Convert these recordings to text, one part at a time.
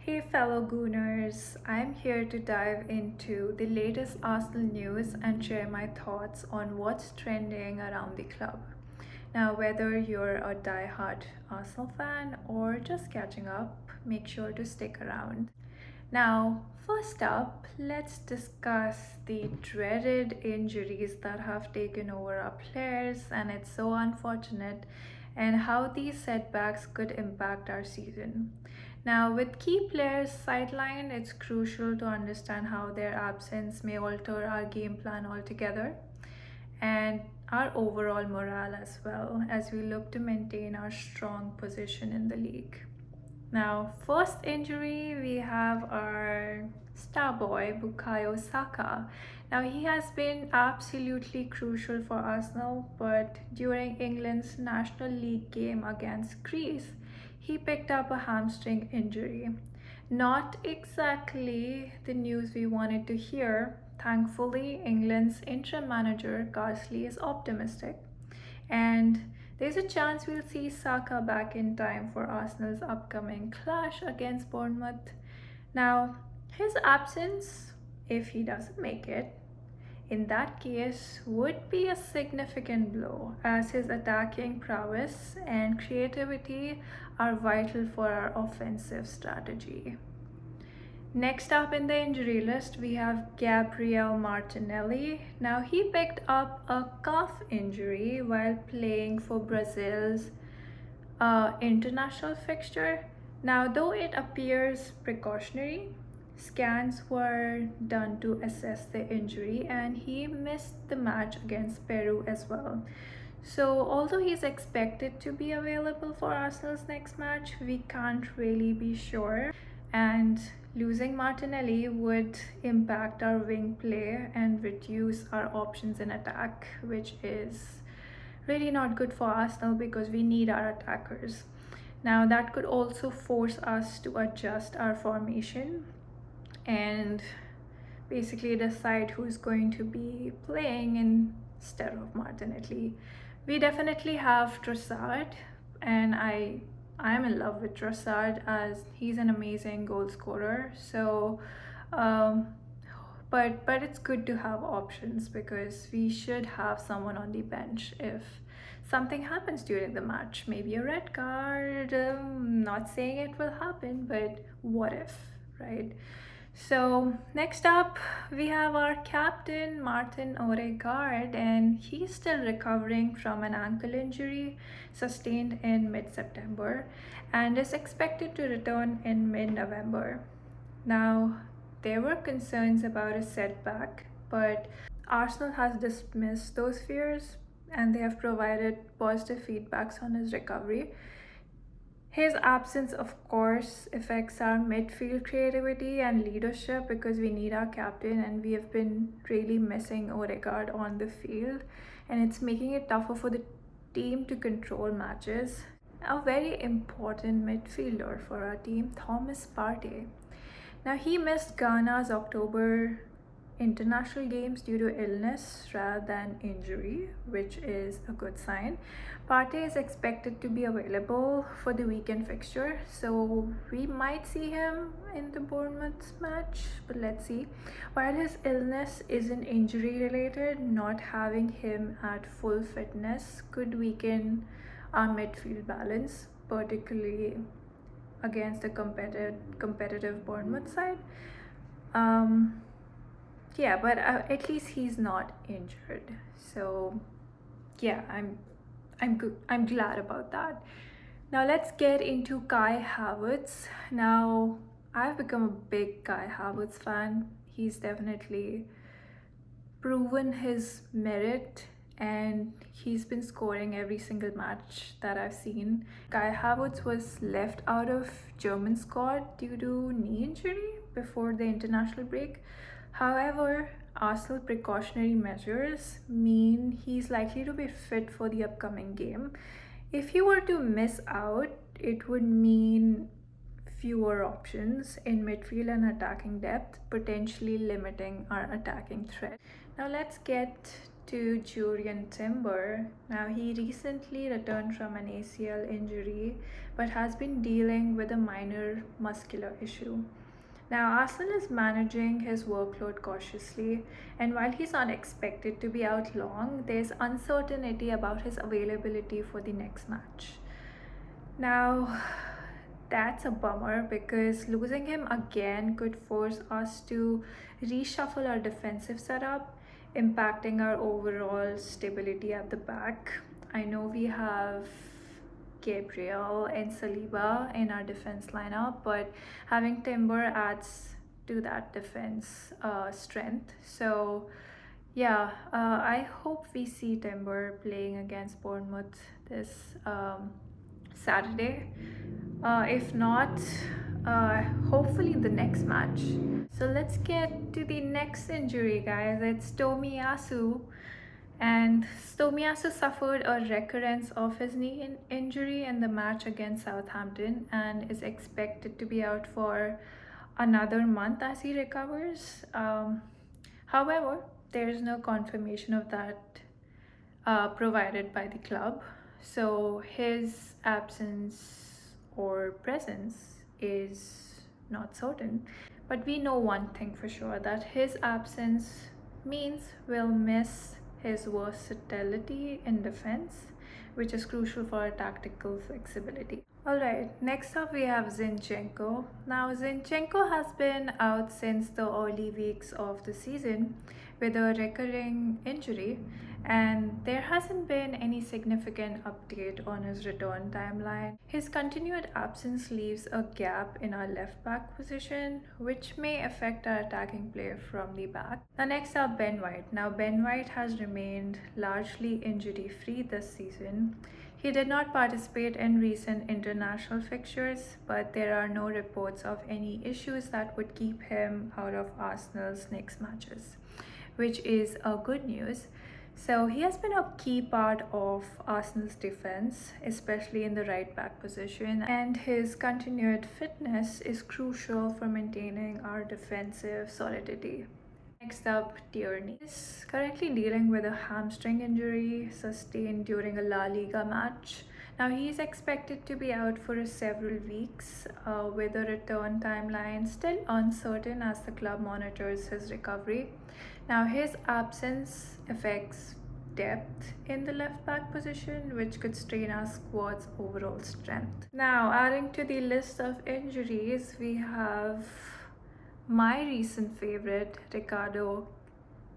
Hey fellow Gooners, I'm here to dive into the latest Arsenal news and share my thoughts on what's trending around the club. Now, whether you're a die-hard Arsenal fan or just catching up, make sure to stick around. Now, first up, let's discuss the dreaded injuries that have taken over our players, and it's so unfortunate, and how these setbacks could impact our season. Now, with key players sidelined, it's crucial to understand how their absence may alter our game plan altogether and our overall morale as well as we look to maintain our strong position in the league. Now, first injury, we have our star boy Bukayo Saka. Now, he has been absolutely crucial for Arsenal, but during England's National League game against Greece, he picked up a hamstring injury. Not exactly the news we wanted to hear. Thankfully, England's interim manager Garsley is optimistic, and there's a chance we'll see Saka back in time for Arsenal's upcoming clash against Bournemouth. Now, his absence, if he doesn't make it, in that case would be a significant blow, as his attacking prowess and creativity are vital for our offensive strategy. Next up in the injury list, we have Gabriel Martinelli. Now, he picked up a calf injury while playing for Brazil's international fixture. Now, though it appears precautionary, scans were done to assess the injury, and he missed the match against Peru as well. So, although he's expected to be available for Arsenal's next match, we can't really be sure. And losing Martinelli would impact our wing play and reduce our options in attack, which is really not good for Arsenal because we need our attackers. Now, that could also force us to adjust our formation and basically decide who's going to be playing instead of Martinelli. We definitely have Trossard, and I'm in love with Trossard as he's an amazing goal scorer. So, but it's good to have options because we should have someone on the bench if something happens during the match. Maybe a red card. Not saying it will happen, but what if, right? So next up, we have our captain Martin Ødegaard, and he's still recovering from an ankle injury sustained in mid-September and is expected to return in mid-November. Now, there were concerns about a setback, but Arsenal has dismissed those fears and they have provided positive feedbacks on his recovery. His absence, of course, affects our midfield creativity and leadership because we need our captain, and we have been really missing Ødegaard on the field, and it's making it tougher for the team to control matches. A very important midfielder for our team, Thomas Partey. Now, he missed Ghana's October international games due to illness rather than injury, which is a good sign. Partey is expected to be available for the weekend fixture, so we might see him in the Bournemouth match, but let's see. While his illness isn't injury related, not having him at full fitness could weaken our midfield balance, particularly against a competitive Bournemouth side. Yeah, but at least he's not injured, so yeah, I'm glad about that. Now let's get into Kai Havertz. Now, I've become a big Kai Havertz fan. He's definitely proven his merit, and he's been scoring every single match that I've seen. Kai Havertz was left out of German squad due to knee injury before the international break. However, Arsenal precautionary measures mean he's likely to be fit for the upcoming game. If he were to miss out, it would mean fewer options in midfield and attacking depth, potentially limiting our attacking threat. Now let's get to Julian Timber. Now, he recently returned from an ACL injury but has been dealing with a minor muscular issue. Now, Arsenal is managing his workload cautiously, and while he's not expected to be out long, there's uncertainty about his availability for the next match. Now, that's a bummer because losing him again could force us to reshuffle our defensive setup, impacting our overall stability at the back. I know we have Gabriel and Saliba in our defense lineup, but having Timber adds to that defense strength. So, yeah, I hope we see Timber playing against Bournemouth this Saturday. If not, hopefully the next match. So let's get to the next injury, guys. It's Tomiyasu. And Tomiyasu suffered a recurrence of his knee injury in the match against Southampton and is expected to be out for another month as he recovers. However, there is no confirmation of that provided by the club. So his absence or presence is not certain. But we know one thing for sure, that his absence means we'll miss his versatility in defense, which is crucial for our tactical flexibility. Alright, next up we have Zinchenko. Now, Zinchenko has been out since the early weeks of the season with a recurring injury, and there hasn't been any significant update on his return timeline. His continued absence leaves a gap in our left back position, which may affect our attacking play from the back. Now, next up, Ben White. Now, Ben White has remained largely injury-free this season. He did not participate in recent international fixtures, but there are no reports of any issues that would keep him out of Arsenal's next matches, which is good news. So he has been a key part of Arsenal's defense, especially in the right back position, and his continued fitness is crucial for maintaining our defensive solidity. Next up, Tierney is currently dealing with a hamstring injury sustained during a La Liga match. Now, he is expected to be out for several weeks, with a return timeline still uncertain as the club monitors his recovery. Now, his absence affects depth in the left back position, which could strain our squad's overall strength. Now, adding to the list of injuries, we have my recent favorite, Ricardo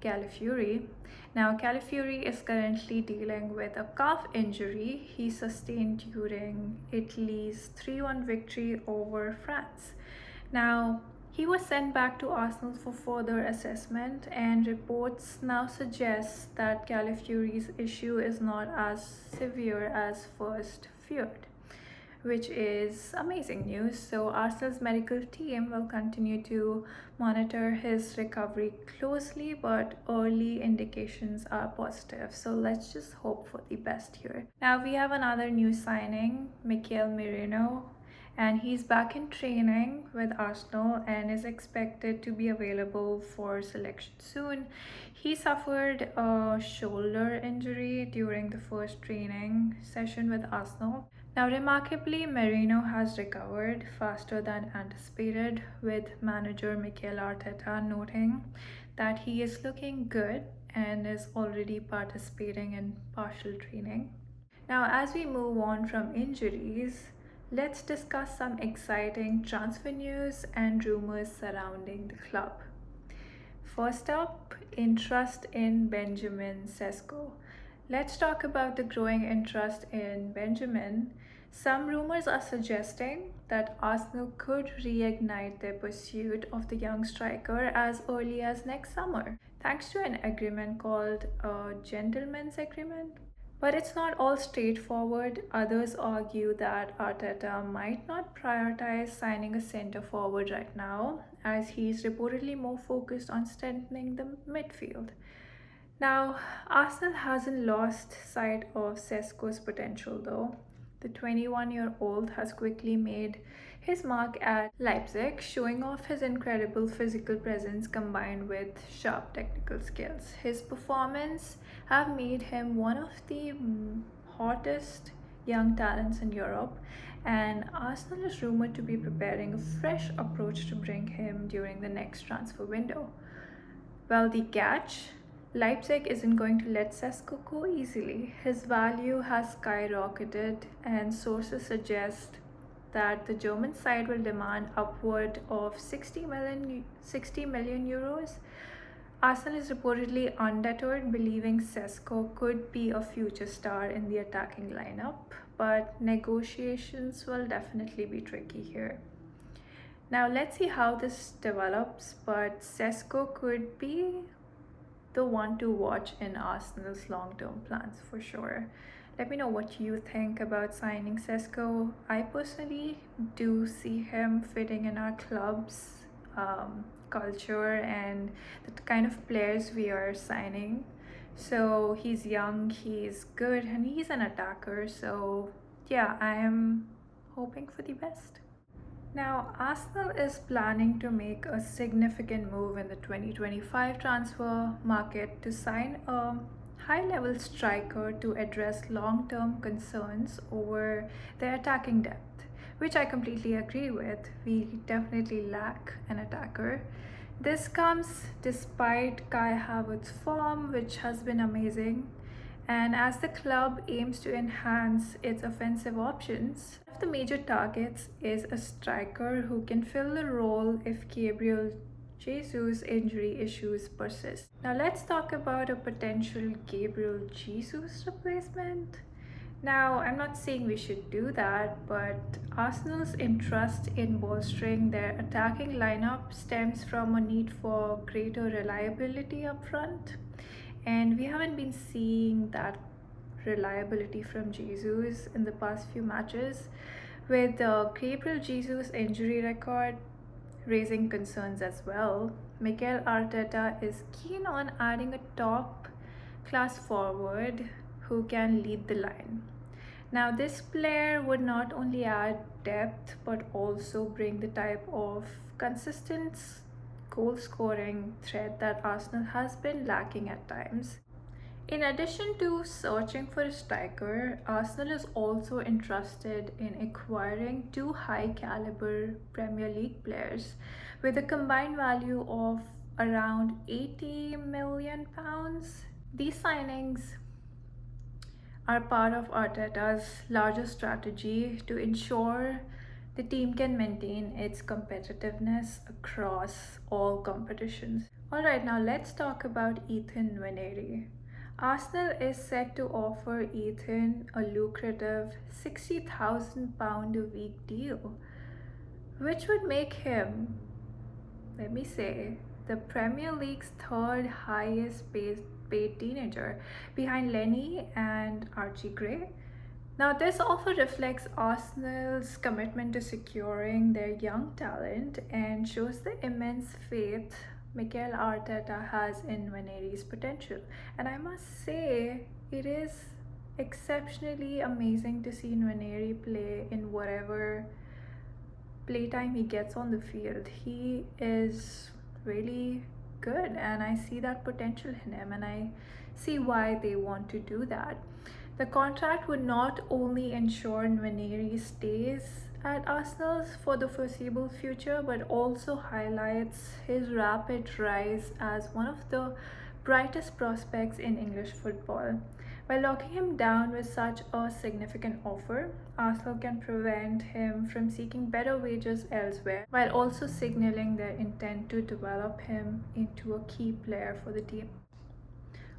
Calafiori. Now, Calafiori is currently dealing with a calf injury he sustained during Italy's 3-1 victory over France. Now, he was sent back to Arsenal for further assessment, and reports now suggest that Calafiori's issue is not as severe as first feared, which is amazing news. So Arsenal's medical team will continue to monitor his recovery closely, but early indications are positive. So let's just hope for the best here. Now we have another new signing, Mikel Merino, and he's back in training with Arsenal and is expected to be available for selection soon. He suffered a shoulder injury during the first training session with Arsenal. Now, remarkably, Merino has recovered faster than anticipated, with manager Mikel Arteta noting that he is looking good and is already participating in partial training. Now, as we move on from injuries, let's discuss some exciting transfer news and rumors surrounding the club. First up, interest in Benjamin Sesko. Let's talk about the growing interest in Benjamin. Some rumors are suggesting that Arsenal could reignite their pursuit of the young striker as early as next summer, thanks to an agreement called a gentleman's agreement. But it's not all straightforward. Others argue that Arteta might not prioritize signing a centre forward right now, as he's reportedly more focused on strengthening the midfield. Now, Arsenal hasn't lost sight of Sesko's potential though. The 21-year-old has quickly made his mark at Leipzig, showing off his incredible physical presence combined with sharp technical skills. His performance have made him one of the hottest young talents in Europe, and Arsenal is rumored to be preparing a fresh approach to bring him during the next transfer window. Well, the catch, Leipzig isn't going to let Sesko go easily. His value has skyrocketed, and sources suggest that the German side will demand upward of 60 million euros. Arsenal is reportedly undeterred, believing Sesko could be a future star in the attacking lineup, but negotiations will definitely be tricky here. Now let's see how this develops, but Sesko could be the one to watch in Arsenal's long-term plans for sure. Let me know what you think about signing Sesko. I personally do see him fitting in our club's culture and the kind of players we are signing. So he's young, he's good, and he's an attacker. So yeah, I am hoping for the best. Now, Arsenal is planning to make a significant move in the 2025 transfer market to sign a high-level striker to address long-term concerns over their attacking depth, which I completely agree with. We definitely lack an attacker. This comes despite Kai Havertz's form, which has been amazing, and as the club aims to enhance its offensive options. One of the major targets is a striker who can fill the role if Gabriel Jesus' injury issues persist. Now let's talk about a potential Gabriel Jesus replacement. Now, I'm not saying we should do that, but Arsenal's interest in bolstering their attacking lineup stems from a need for greater reliability up front. And we haven't been seeing that reliability from Jesus in the past few matches, with Gabriel Jesus' injury record raising concerns as well. Mikel Arteta is keen on adding a top-class forward who can lead the line. Now, this player would not only add depth but also bring the type of consistent goal-scoring threat that Arsenal has been lacking at times. In addition to searching for a striker, Arsenal is also interested in acquiring two high-caliber Premier League players with a combined value of around £80 million. These signings are part of Arteta's larger strategy to ensure the team can maintain its competitiveness across all competitions. Alright, now let's talk about Ethan Nwaneri. Arsenal is set to offer Ethan a lucrative £60,000 a week deal, which would make him, let me say, the Premier League's third highest paid teenager, behind Lenny and Archie Gray. Now, this offer reflects Arsenal's commitment to securing their young talent and shows the immense faith Mikel Arteta has in Nwaneri's potential. And I must say, it is exceptionally amazing to see Nwaneri play in whatever playtime he gets on the field. He is really good, and I see that potential in him, and I see why they want to do that. The contract would not only ensure Nwaneri stays at Arsenal for the foreseeable future, but also highlights his rapid rise as one of the brightest prospects in English football. By locking him down with such a significant offer, Arsenal can prevent him from seeking better wages elsewhere, while also signaling their intent to develop him into a key player for the team.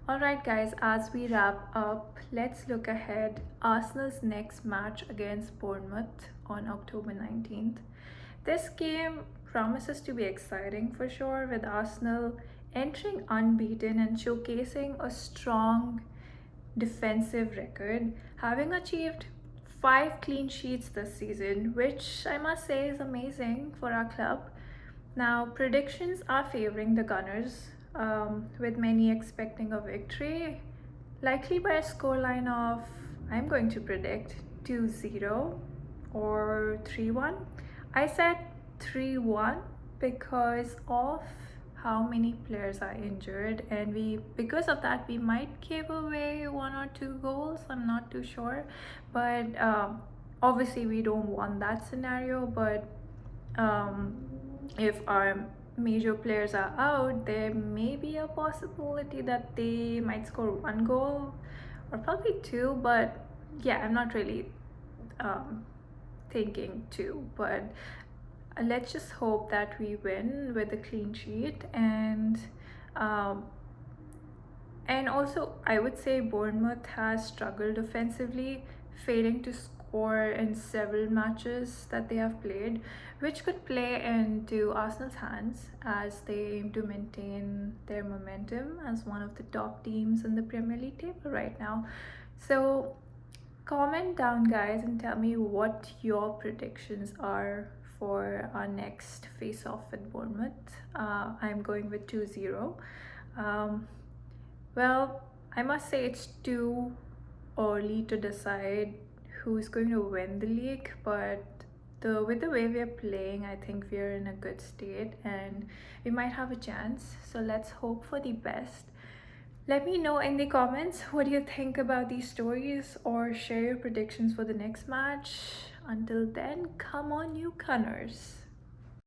Alright guys, as we wrap up, let's look ahead. Arsenal's next match against Bournemouth on October 19th. This game promises to be exciting for sure, with Arsenal entering unbeaten and showcasing a strong defensive record, having achieved 5 clean sheets this season, which I must say is amazing for our club. Now, predictions are favoring the Gunners, with many expecting a victory, likely by a scoreline of, I'm going to predict 2-0 or 3-1. I said 3-1 because of how many players are injured, and because of that we might give away 1 or 2 goals. I'm not too sure, but obviously we don't want that scenario. But if our major players are out, there may be a possibility that they might score 1 goal or probably 2. But yeah, I'm not really thinking 2, but let's just hope that we win with a clean sheet. Um, and also, I would say Bournemouth has struggled offensively, failing to score in several matches that they have played, which could play into Arsenal's hands as they aim to maintain their momentum as one of the top teams in the Premier League table right now. So, comment down, guys, and tell me what your predictions are for our next face off with Bournemouth. I'm going with 2-0. Well, I must say it's too early to decide who's going to win the league, but with the way we're playing, I think we're in a good state and we might have a chance. So let's hope for the best. Let me know in the comments what you think about these stories, or share your predictions for the next match. Until then, come on, you Gunners.